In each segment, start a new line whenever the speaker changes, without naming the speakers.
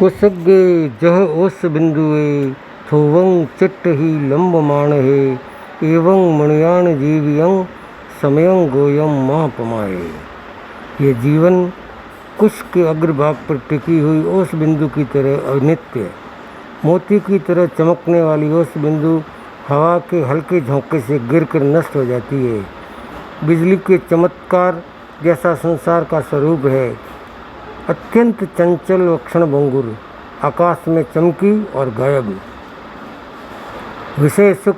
कुसग्गे जह ओस बिंदुए थोवंग चिट्ट ही लंब मान है एवं मणियान जीवियं समयं गोयम माँ पमाए। ये जीवन कुश के अग्रभाग पर टिकी हुई ओस बिंदु की तरह अनित्य, मोती की तरह चमकने वाली ओस बिंदु हवा के हल्के झोंके से गिरकर नष्ट हो जाती है। बिजली के चमत्कार जैसा संसार का स्वरूप है। अत्यंत चंचल व क्षणभंगुर, आकाश में चमकी और गायब। विषय सुख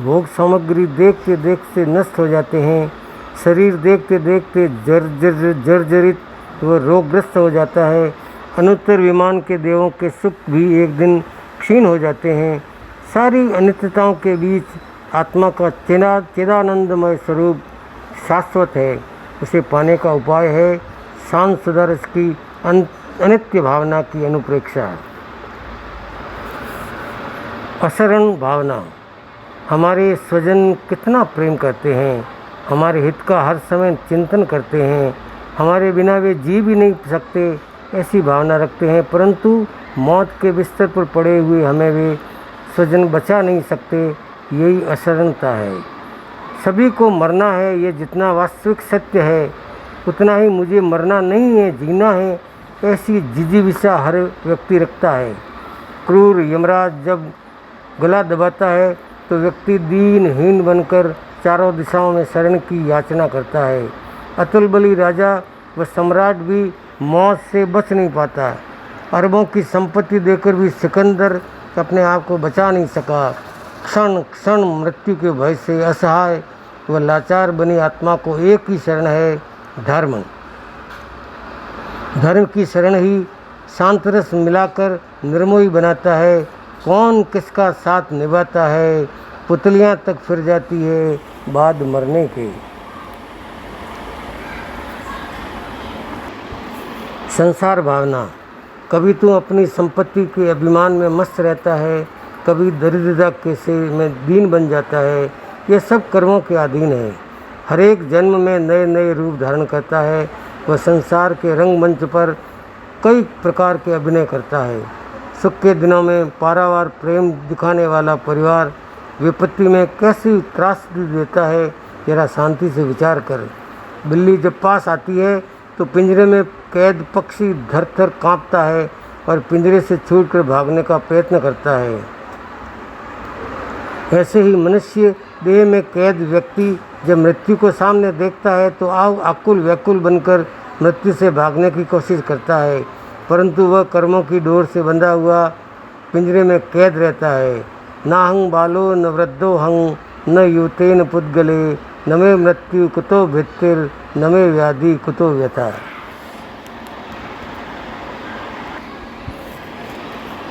भोग सामग्री देखते देखते नष्ट हो जाते हैं। शरीर देखते देखते जर्जरित व रोगग्रस्त हो जाता है। अनुत्तर विमान के देवों के सुख भी एक दिन क्षीण हो जाते हैं। सारी अनित्यताओं के बीच आत्मा का चिदानंदमय स्वरूप शाश्वत है। उसे पाने का उपाय है शांत सुदर्श की अनित्य भावना की अनुप्रेक्षा। अशरण भावना। हमारे स्वजन कितना प्रेम करते हैं, हमारे हित का हर समय चिंतन करते हैं, हमारे बिना वे जी भी नहीं सकते ऐसी भावना रखते हैं, परंतु मौत के बिस्तर पर पड़े हुए हमें वे स्वजन बचा नहीं सकते। यही अशरणता है। सभी को मरना है, ये जितना वास्तविक सत्य है, उतना ही मुझे मरना नहीं है, जीना है, ऐसी जिजीविषा हर व्यक्ति रखता है। क्रूर यमराज जब गला दबाता है तो व्यक्ति दीनहीन बनकर चारों दिशाओं में शरण की याचना करता है। अतुल बली राजा व सम्राट भी मौत से बच नहीं पाता। अरबों की संपत्ति देकर भी सिकंदर अपने आप को बचा नहीं सका। क्षण क्षण मृत्यु के भय से असहाय व लाचार बनी आत्मा को एक ही शरण है, धर्म। धर्म की शरण ही शांत रस मिलाकर निर्मोही बनाता है। कौन किसका साथ निभाता है, पुतलियां तक फिर जाती है बाद मरने के। संसार भावना। कभी तू अपनी संपत्ति के अभिमान में मस्त रहता है, कभी दरिद्रता के से में दीन बन जाता है। यह सब कर्मों के अधीन है। हर एक जन्म में नए नए रूप धारण करता है। वह संसार के रंगमंच पर कई प्रकार के अभिनय करता है। सुख के दिनों में पारावार प्रेम दिखाने वाला परिवार विपत्ति में कैसी त्रासदी देता है, जरा शांति से विचार कर। बिल्ली जब पास आती है तो पिंजरे में कैद पक्षी धर थर काँपता है और पिंजरे से छूटकर भागने का प्रयत्न करता है। ऐसे ही मनुष्य देह में कैद व्यक्ति जब मृत्यु को सामने देखता है तो आकुल व्याकुल बनकर मृत्यु से भागने की कोशिश करता है, परंतु वह कर्मों की डोर से बंधा हुआ पिंजरे में कैद रहता है। ना हंग बालो न वृद्धो हंग न युतेन पुद्गले न मे मृत्यु कुतो भित्तिर न मे व्याधि कुतो व्यथा।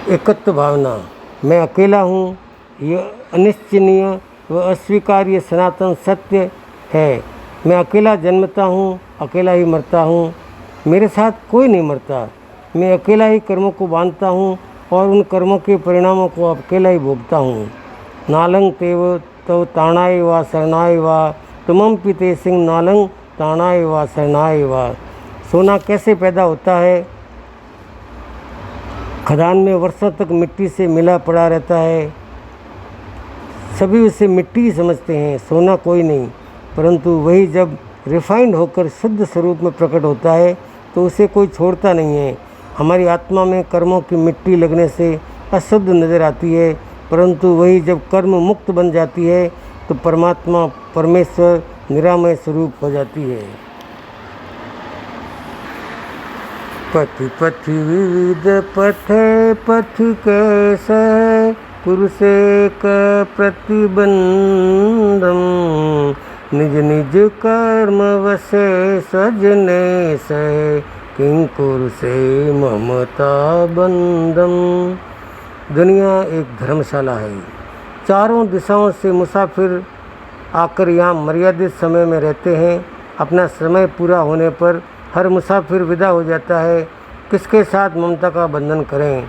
एकत्व भावना। मैं अकेला हूँ, यह अनिश्चनीय व अस्वीकार्य सनातन सत्य है। मैं अकेला जन्मता हूँ, अकेला ही मरता हूँ, मेरे साथ कोई नहीं मरता। मैं अकेला ही कर्मों को बांधता हूँ और उन कर्मों के परिणामों को अकेला ही भोगता हूँ। नालंग तेव तो ताणाय वा शरणाय वा तुमम पिते सिंह नालंग ताणाय वा शरणाय वा। सोना कैसे पैदा होता है? खदान में वर्षों तक मिट्टी से मिला पड़ा रहता है। सभी उसे मिट्टी ही समझते हैं, सोना कोई नहीं। परंतु वही जब रिफाइंड होकर शुद्ध स्वरूप में प्रकट होता है तो उसे कोई छोड़ता नहीं है। हमारी आत्मा में कर्मों की मिट्टी लगने से अशुद्ध नज़र आती है, परंतु वही जब कर्म मुक्त बन जाती है तो परमात्मा परमेश्वर निरामय स्वरूप हो जाती है। पथ पथ विविध पथ पथ कैसे पुरुषे क प्रतिबंधम निज निज कर्म वसे सजने से किंकुर से ममता बंधम। दुनिया एक धर्मशाला है। चारों दिशाओं से मुसाफिर आकर यहाँ मर्यादित समय में रहते हैं। अपना समय पूरा होने पर हर मुसाफिर विदा हो जाता है। किसके साथ ममता का बंधन करें?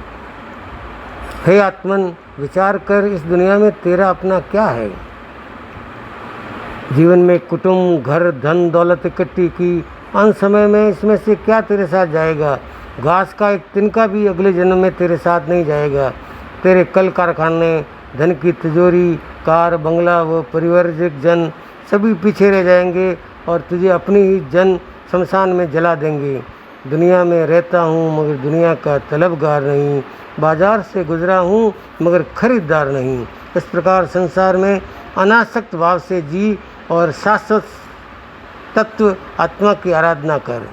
हे आत्मन, विचार कर, इस दुनिया में तेरा अपना क्या है? जीवन में कुटुंब, घर, धन, दौलत इकट्ठी की, अंत समय में इसमें से क्या तेरे साथ जाएगा? घास का एक तिनका भी अगले जन्म में तेरे साथ नहीं जाएगा। तेरे कल कारखाने, धन की तिजोरी, कार, बंगला व परिवारिक जन सभी पीछे रह जाएंगे और तुझे अपनी ही जन शमशान में जला देंगे। दुनिया में रहता हूँ मगर दुनिया का तलबगार नहीं, बाजार से गुजरा हूँ मगर खरीदार नहीं। इस प्रकार संसार में अनासक्त भाव से जी और शाश्वत तत्व आत्मा की आराधना कर।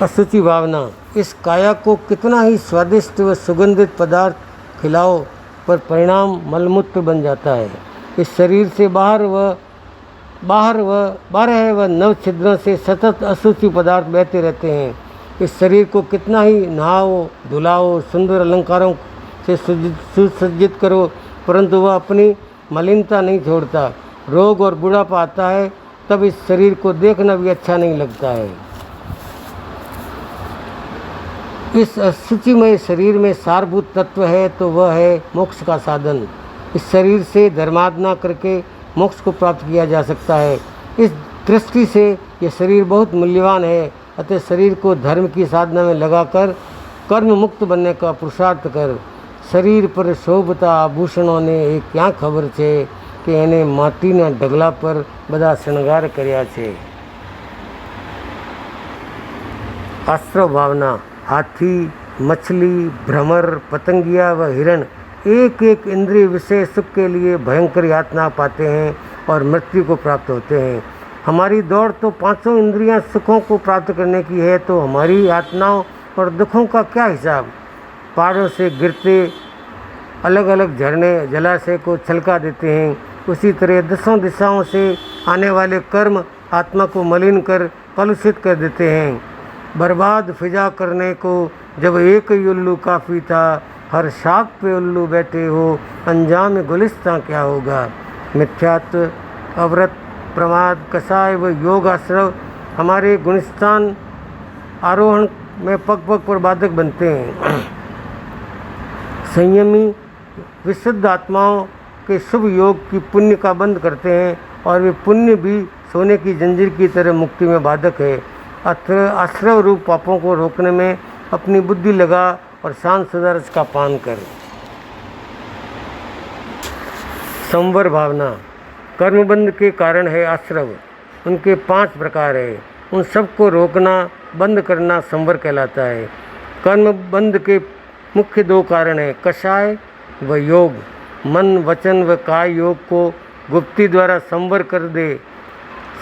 अशुचि भावना। इस काया को कितना ही स्वादिष्ट व सुगंधित पदार्थ खिलाओ पर परिणाम मलमूत्र बन जाता है। इस शरीर से बारह व 9 छिद्रों से सतत अशुचि पदार्थ बहते रहते हैं। इस शरीर को कितना ही नहाओ, धुलाओ, सुंदर अलंकारों से सुसज्जित करो, परंतु वह अपनी मलिनता नहीं छोड़ता। रोग और बुढ़ापा आता है तब इस शरीर को देखना भी अच्छा नहीं लगता है। इस अशुचिमय शरीर में सारभूत तत्व है तो वह है मोक्ष का साधन। इस शरीर से धर्माराधना करके मोक्ष को प्राप्त किया जा सकता है। इस दृष्टि से यह शरीर बहुत मूल्यवान है। अतः शरीर को धर्म की साधना में लगाकर कर्म मुक्त बनने का पुरुषार्थ कर। शरीर पर शोभता आभूषणों ने एक क्या खबर छे कि એને માટીના ઢગલા પર બધા શણગાર કર્યા છે। आश्रव भावना। हाथी, मछली, भ्रमर, पतंगिया व हिरण एक एक इंद्रिय विषय सुख के लिए भयंकर यातना पाते हैं और मृत्यु को प्राप्त होते हैं। हमारी दौड़ तो 5 इंद्रियां सुखों को प्राप्त करने की है, तो हमारी यातनाओं और दुखों का क्या हिसाब। पहाड़ों से गिरते अलग अलग झरने जलाशय को छलका देते हैं, उसी तरह 10 दिशाओं से आने वाले कर्म आत्मा को मलिन कर कलुषित कर देते हैं। बर्बाद फिजा करने को जब एक ही उल्लू काफ़ी था, हर शाख पे उल्लू बैठे हो, अंजाम गुलिस्तां क्या होगा। मिथ्यात्व, अव्रत, प्रमाद, कषाय व योग आश्रव हमारे गुणस्थान आरोहण में पग पग पर बाधक बनते हैं। संयमी विशुद्ध आत्माओं के शुभ योग की पुण्य का बंद करते हैं और वे पुण्य भी सोने की जंजीर की तरह मुक्ति में बाधक है। आश्रव रूप पापों को रोकने में अपनी बुद्धि लगा और शांत सुधारस का पान कर। संवर भावना। कर्मबंध के कारण है आश्रव। उनके 5 प्रकार है। उन सबको रोकना बंद करना संवर कहलाता है। कर्मबंध के मुख्य 2 कारण हैं, कषाय व योग। मन, वचन व काय योग को गुप्ती द्वारा संवर कर दे।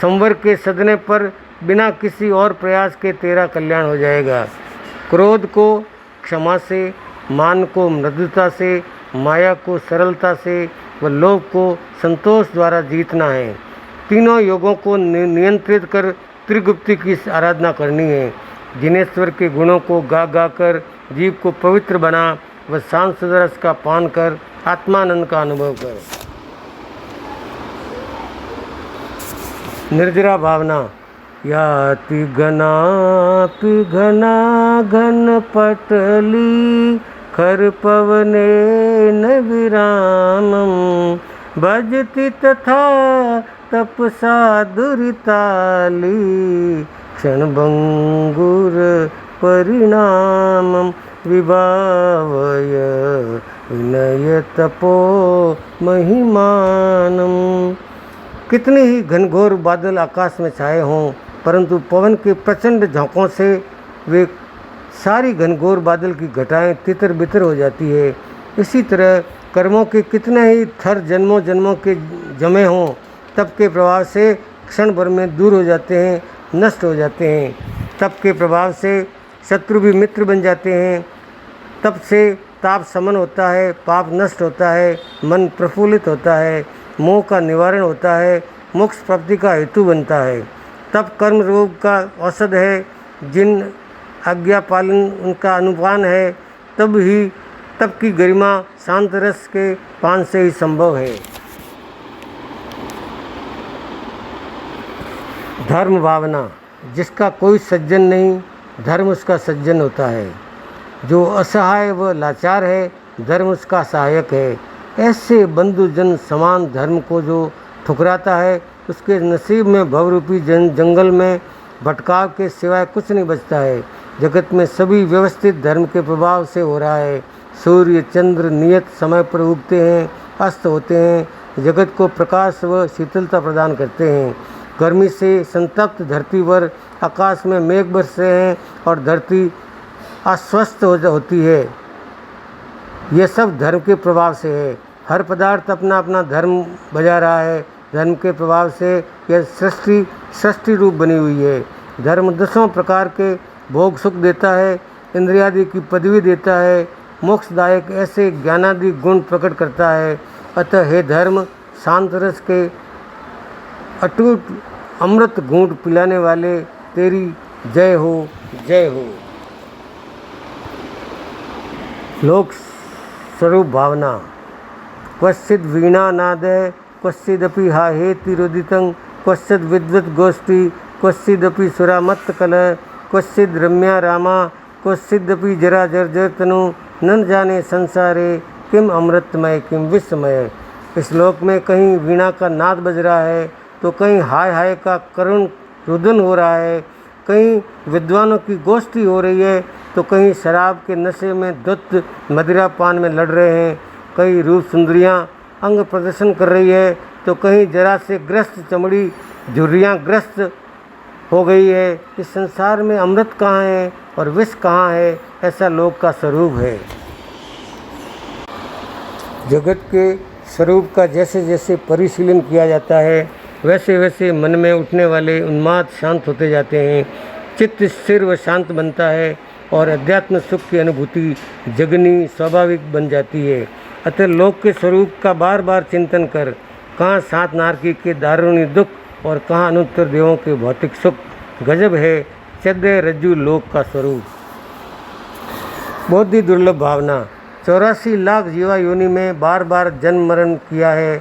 संवर के सदने पर बिना किसी और प्रयास के तेरा कल्याण हो जाएगा। क्रोध को क्षमा से, मान को मृदुता से, माया को सरलता से व लोभ को संतोष द्वारा जीतना है। तीनों योगों को नियंत्रित कर त्रिगुप्ती की आराधना करनी है। जिनेश्वर के गुणों को गा गा कर जीव को पवित्र बना व शांत सुदरस का पान कर आत्मानंद का अनुभव कर। निर्जरा भावना। याति घनापि घना घन पटली, खर पवने न विरामम, भजति तथा तपसा दुरिताली, क्षणभंगुर परिणामम, विभावय विनय तपो महिमानम। कितने ही घनघोर बादल आकाश में छाए हों, परंतु पवन के प्रचंड झोंकों से वे सारी घनघोर बादल की घटाएं तितर बितर हो जाती है। इसी तरह कर्मों के कितने ही थर जन्मों जन्मों के जमे हों, तप के प्रभाव से क्षण भर में दूर हो जाते हैं, नष्ट हो जाते हैं। तप के प्रभाव से शत्रु भी मित्र बन जाते हैं। तप से ताप समन होता है, पाप नष्ट होता है, मन प्रफुल्लित होता है, मोह का निवारण होता है, मोक्ष प्राप्ति का हेतु बनता है। तप कर्म रोग का औषध है। जिन आज्ञा पालन उनका अनुपान है, तब की गरिमा शांत रस के पान से ही संभव है। धर्म भावना। जिसका कोई सज्जन नहीं, धर्म उसका सज्जन होता है। जो असहाय व लाचार है, धर्म उसका सहायक है। ऐसे बंधुजन समान धर्म को जो ठुकराता है उसके नसीब में भवरूपी जंगल में भटकाव के सिवाय कुछ नहीं बचता है। जगत में सभी व्यवस्थित धर्म के प्रभाव से हो रहा है। सूर्य चंद्र नियत समय पर उगते हैं, अस्त होते हैं, जगत को प्रकाश व शीतलता प्रदान करते हैं। गर्मी से संतप्त धरती पर आकाश में मेघ बरस रहे हैं और धरती अस्वस्थ होती है। यह सब धर्म के प्रभाव से है। हर पदार्थ अपना अपना धर्म बजा रहा है। धर्म के प्रभाव से यह सृष्टि रूप बनी हुई है। धर्म 10 प्रकार के भोग सुख देता है, इंद्रियादि की पदवी देता है, मोक्षदायक ऐसे ज्ञानादि गुण प्रकट करता है। अतः हे धर्म, शांत रस के अटूट अमृत घूंट पिलाने वाले, तेरी जय हो, जय हो। लोक स्वरूप भावना। क्वचिद वीणा नादय, क्वचिदपि हाहेतिरुदितं, क्वचिद विद्वत गोष्ठी, क्वचिदपि सुरामत्त कलह, क्वचिद रम्या रामा, क्वचिदपि जरा जर्जर तनु, न जाने संसारे किम अमृतमय किम विस्मय। इस लोक में कहीं वीणा का नाद बज रहा है तो कहीं हाय हाय का करुण रुदन हो रहा है, कहीं विद्वानों की गोष्ठी हो रही है तो कहीं शराब के नशे में दुत मदिरा पान में लड़ रहे हैं, कहीं रूप सुंदरियाँ अंग प्रदर्शन कर रही है तो कहीं जरा से ग्रस्त चमड़ी झुर्रियाँ ग्रस्त हो गई है। इस संसार में अमृत कहाँ है और विष कहाँ है, ऐसा लोक का स्वरूप है। जगत के स्वरूप का जैसे जैसे परिशीलन किया जाता है वैसे वैसे मन में उठने वाले उन्माद शांत होते जाते हैं, चित्त स्थिर व शांत बनता है और अध्यात्म सुख की अनुभूति जगनी स्वाभाविक बन जाती है। अतः लोक के स्वरूप का बार बार चिंतन कर कहाँ सात नारकी के दारुणी दुख और कहाँ अनुत्तर देवों के भौतिक सुख, गजब है चद्य रज्जु लोक का स्वरूप। बहुत ही दुर्लभ भावना। 84 लाख जीवा योनि में बार बार जन्म मरण किया है।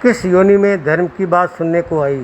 किस योनि में धर्म की बात सुनने को आई?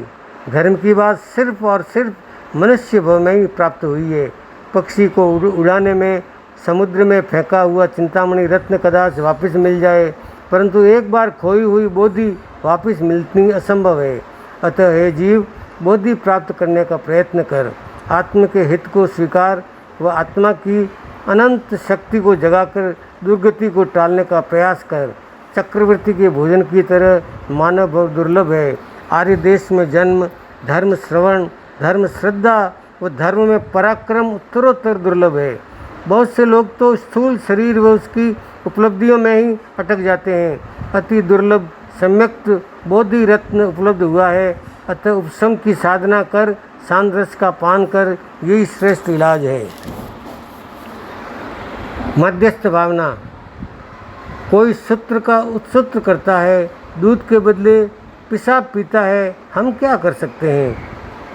धर्म की बात सिर्फ और सिर्फ मनुष्य भव में ही प्राप्त हुई है। पक्षी को उड़ाने में समुद्र में फेंका हुआ चिंतामणि रत्न कदाच वापस मिल जाए, परंतु एक बार खोई हुई बोधि वापस मिलनी असंभव है। अतः हे जीव, बोधि प्राप्त करने का प्रयत्न कर, आत्म के हित को स्वीकार व आत्मा की अनंत शक्ति को जगाकर दुर्गति को टालने का प्रयास कर। चक्रवर्ती के भोजन की तरह मानव बहुत दुर्लभ है। आर्य देश में जन्म, धर्म श्रवण, धर्म श्रद्धा व धर्म में पराक्रम उत्तरोत्तर दुर्लभ है। बहुत से लोग तो स्थूल शरीर व उसकी उपलब्धियों में ही अटक जाते हैं। अति दुर्लभ सम्यक्त बोधि रत्न उपलब्ध हुआ है। अतः उपशम की साधना कर, शांत रस का पान कर, यही श्रेष्ठ इलाज है। मध्यस्थ भावना। कोई सूत्र का उत्सूत्र करता है, दूध के बदले पेशाब पीता है, हम क्या कर सकते हैं?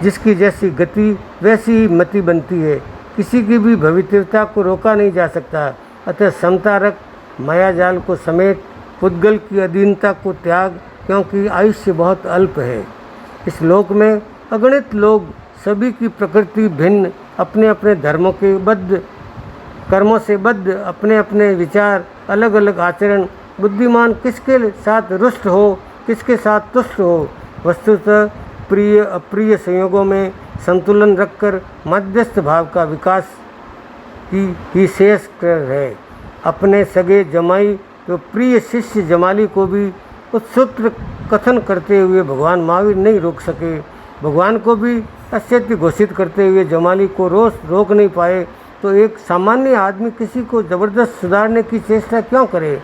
जिसकी जैसी गति वैसी ही मति बनती है। किसी की भी भविष्यता को रोका नहीं जा सकता। अतः समता रख, माया जाल को समेट, पुद्गल की अधीनता को त्याग, क्योंकि आयुष्य बहुत अल्प है। इस लोक में अगणित लोग, सभी की प्रकृति भिन्न, अपने अपने धर्मों के बद्ध, कर्मों से बद्ध, अपने अपने विचार, अलग अलग आचरण। बुद्धिमान किसके साथ रुष्ट हो, किसके साथ तुष्ट हो। वस्तुतः प्रिय अप्रिय संयोगों में संतुलन रखकर मध्यस्थ भाव का विकास ही शेष है। अपने सगे जमाई तो प्रिय शिष्य जमाली को भी उत्सूत्र कथन करते हुए भगवान महावीर नहीं रोक सके। भगवान को भी असत्य घोषित करते हुए जमाली को रोक नहीं पाए, तो एक सामान्य आदमी किसी को जबरदस्त सुधारने की चेष्टा क्यों करे?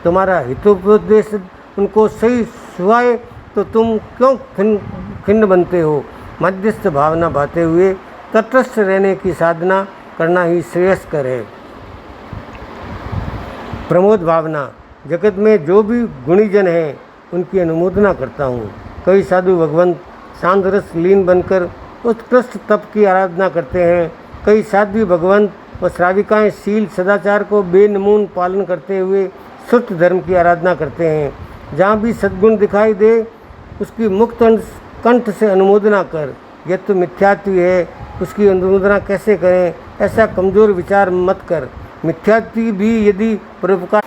तुम्हारा हितोपदेश उनको सही सुहाए तो तुम क्यों खिन्न बनते हो? मध्यस्थ भावना भाते हुए तटस्थ रहने की साधना करना ही श्रेयस्कर है। प्रमोद भावना। जगत में जो भी गुणीजन हैं उनकी अनुमोदना करता हूँ। कई साधु भगवंत शांत रस लीन बनकर उत्कृष्ट तप की आराधना करते हैं। कई साध्वी भगवंत व श्राविकाएँ शील सदाचार को बेनमून पालन करते हुए शुद्ध धर्म की आराधना करते हैं। जहाँ भी सद्गुण दिखाई दे उसकी मुक्त कंठ से अनुमोदना कर। यह तो मिथ्यात्व है, उसकी अनुमोदना कैसे करें? ऐसा कमज़ोर विचार मत कर। मिथ्यात्व भी यदि परोपकार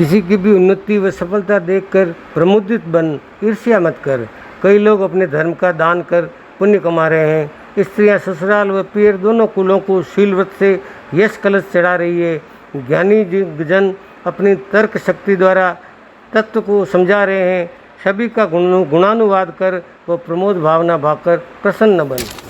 किसी की भी उन्नति व सफलता देखकर प्रमुदित बन, ईर्ष्या मत कर। कई लोग अपने धर्म का दान कर पुण्य कमा रहे हैं। स्त्रियां ससुराल व पीर दोनों कुलों को शीलव्रत से यश कलश चढ़ा रही है। ज्ञानी जन अपनी तर्क शक्ति द्वारा तत्व को समझा रहे हैं। सभी का गुणानुवाद कर व प्रमोद भावना भाकर प्रसन्न बन।